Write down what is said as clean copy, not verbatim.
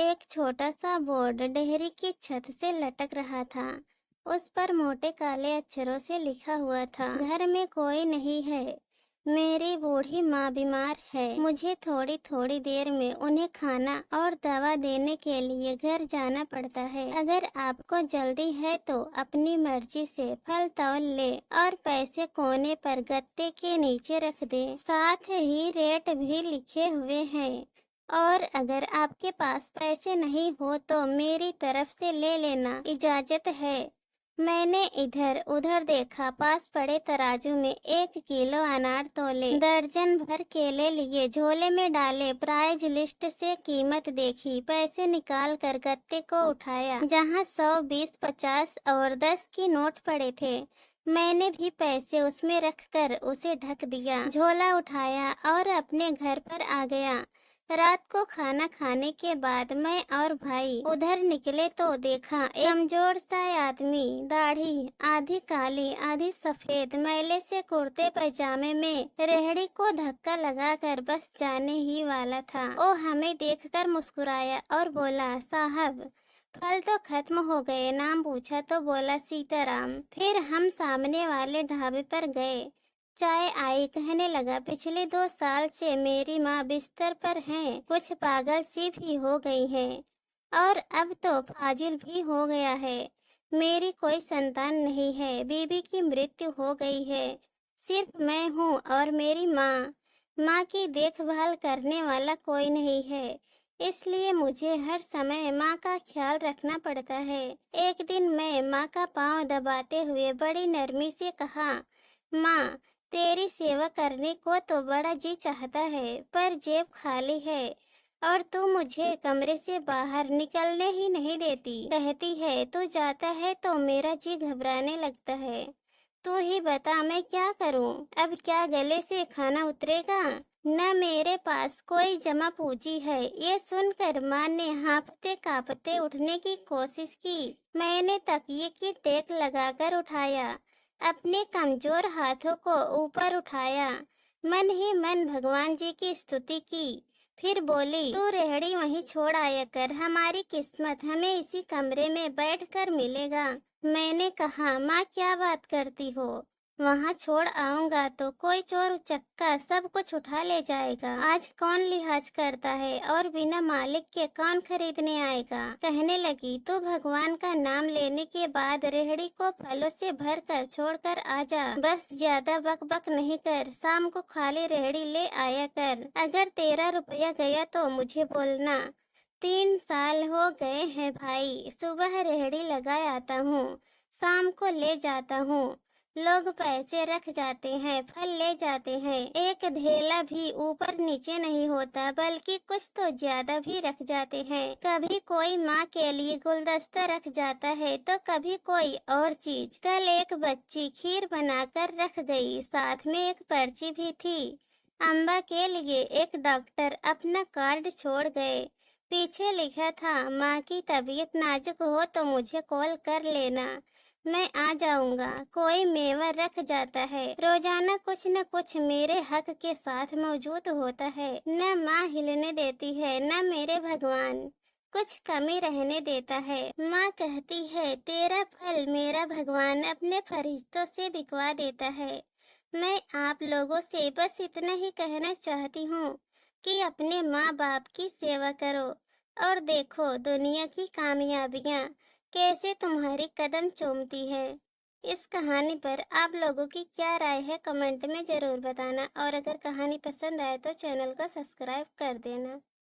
एक छोटा सा बोर्ड डेहरी की छत से लटक रहा था। उस पर मोटे काले अक्षरों से लिखा हुआ था, घर में कोई नहीं है, मेरी बूढ़ी माँ बीमार है, मुझे थोड़ी थोड़ी देर में उन्हें खाना और दवा देने के लिए घर जाना पड़ता है। अगर आपको जल्दी है तो अपनी मर्जी से फल तौल ले और पैसे कोने पर गत्ते के नीचे रख दे। साथ ही रेट भी लिखे हुए हैं, और अगर आपके पास पैसे नहीं हो तो मेरी तरफ से ले लेना, इजाजत है। मैंने इधर उधर देखा, पास पड़े तराजू में 1 किलो अनार तोले, दर्जन भर केले लिए, झोले में डाले, प्राइज लिस्ट से कीमत देखी, पैसे निकाल कर गत्ते को उठाया जहाँ 100, 20, 50 और 10 की नोट पड़े थे। मैंने भी पैसे उसमें रखकर उसे ढक दिया, झोला उठाया और अपने घर पर आ गया। रात को खाना खाने के बाद मैं और भाई उधर निकले तो देखा एक कमजोर सा आदमी, दाढ़ी आधी काली आधी सफेद, मैले से कुर्ते पैजामे में रेहड़ी को धक्का लगाकर बस जाने ही वाला था। वो हमें देखकर मुस्कुराया और बोला, साहब फल तो खत्म हो गए। नाम पूछा तो बोला सीताराम। फिर हम सामने वाले ढाबे पर गए, चाय आई, कहने लगा, पिछले 2 साल से मेरी माँ बिस्तर पर हैं, कुछ पागल सी भी हो गई है और अब तो फाजिल भी हो गया है। मेरी कोई संतान नहीं है, बीबी की मृत्यु हो गई है, सिर्फ मैं हूँ और मेरी माँ। माँ की देखभाल करने वाला कोई नहीं है, इसलिए मुझे हर समय माँ का ख्याल रखना पड़ता है। एक दिन मैं माँ का पाँव दबाते हुए बड़ी नरमी से कहा, माँ तेरी सेवा करने को तो बड़ा जी चाहता है, पर जेब खाली है और तू मुझे कमरे से बाहर निकलने ही नहीं देती। कहती है तू जाता है तो मेरा जी घबराने लगता है। तू ही बता मैं क्या करूं? अब क्या गले से खाना उतरेगा? न मेरे पास कोई जमा पूंजी है। ये सुनकर माँ ने हांफते कांपते उठने की कोशिश की। मैंने तकिए की टेक लगाकर उठाया, अपने कमजोर हाथों को ऊपर उठाया, मन ही मन भगवान जी की स्तुति की। फिर बोली, तू रेहड़ी वहीं छोड़ आया कर, हमारी किस्मत हमें इसी कमरे में बैठकर मिलेगा। मैंने कहा, माँ क्या बात करती हो? वहाँ छोड़ आऊंगा तो कोई चोर उचक्का सब कुछ उठा ले जाएगा। आज कौन लिहाज करता है और बिना मालिक के कौन खरीदने आएगा? कहने लगी, तू भगवान का नाम लेने के बाद रेहड़ी को फलों से भर कर छोड़ कर आ जा। बस ज्यादा बक बक नहीं कर, शाम को खाली रेहड़ी ले आया कर। अगर 13 रुपया गया तो मुझे बोलना। 3 साल हो गए हैं भाई, सुबह रेहड़ी लगा आता हूँ, शाम को ले जाता हूँ। लोग पैसे रख जाते हैं, फल ले जाते हैं, एक धेला भी ऊपर नीचे नहीं होता, बल्कि कुछ तो ज्यादा भी रख जाते हैं। कभी कोई माँ के लिए गुलदस्ता रख जाता है तो कभी कोई और चीज। कल एक बच्ची खीर बनाकर रख गई, साथ में एक पर्ची भी थी। अम्बा के लिए एक डॉक्टर अपना कार्ड छोड़ गए, पीछे लिखा था, माँ की तबीयत नाजुक हो तो मुझे कॉल कर लेना, मैं आ जाऊंगा। कोई मेवा रख जाता है, रोजाना कुछ न कुछ मेरे हक के साथ मौजूद होता है। न माँ हिलने देती है, न मेरे भगवान कुछ कमी रहने देता है। माँ कहती है, तेरा फल मेरा भगवान अपने फरिश्तों से बिकवा देता है। मैं आप लोगों से बस इतना ही कहना चाहती हूँ कि अपने माँ बाप की सेवा करो और देखो दुनिया की कामयाबियाँ कैसे तुम्हारी कदम चूमती है। इस कहानी पर आप लोगों की क्या राय है, कमेंट में जरूर बताना, और अगर कहानी पसंद आए तो चैनल को सब्सक्राइब कर देना।